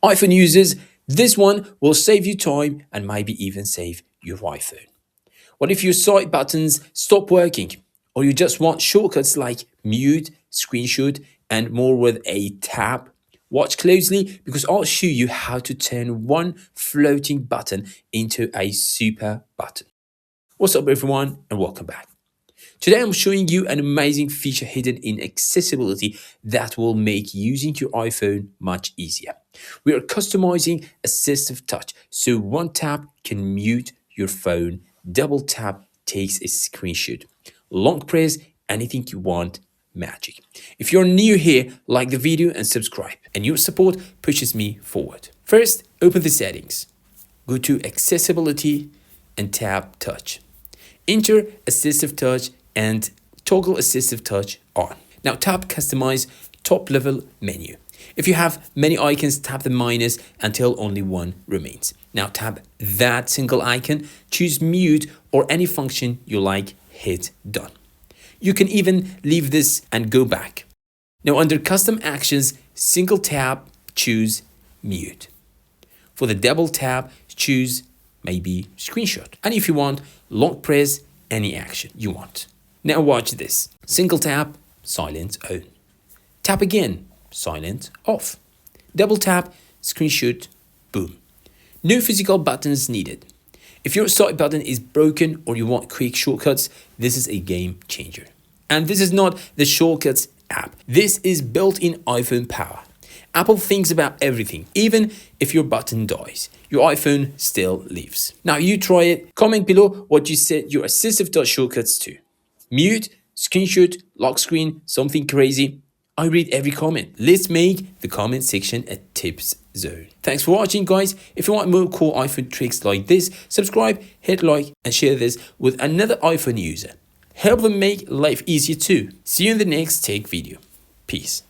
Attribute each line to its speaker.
Speaker 1: iPhone users, this one will save you time and maybe even save your iPhone. What if your side buttons stop working, or you just want shortcuts like mute, screenshot, and more with a tab? Watch closely because I'll show you how to turn one floating button into a super button. What's up everyone and welcome back. Today I'm showing you an amazing feature hidden in accessibility that will make using your iPhone much easier. We are customizing Assistive Touch so one tap can mute your phone, double tap takes a screenshot, long press anything you want, magic. If you're new here, like the video and subscribe, and your support pushes me forward. First, open the settings. Go to Accessibility and tap Touch. Enter Assistive Touch and toggle Assistive Touch on. Now tap Customize top level menu. If you have many icons, tap the minus until only one remains. Now tap that single icon, choose mute or any function you like, hit done. You can even leave this and go back. Now under custom actions, single tap, choose mute. For the double tap, choose maybe screenshot. And if you want, long press any action you want. Now watch this. Single tap, silent on. Tap again, silent off. Double tap, screenshot, boom. No physical buttons needed. If your side button is broken or you want quick shortcuts, this is a game changer. And this is not the Shortcuts app. This is built-in iPhone power. Apple thinks about everything. Even if your button dies, your iPhone still lives. Now you try it. Comment below what you set your Assistive Touch shortcuts to. Mute, screenshot, lock screen, something crazy. I read every comment. Let's make the comment section a tips zone. Thanks for watching guys. If you want more cool iPhone tricks like this, subscribe, hit like and share this with another iPhone user. Help them make life easier too. See you in the next tech video. Peace.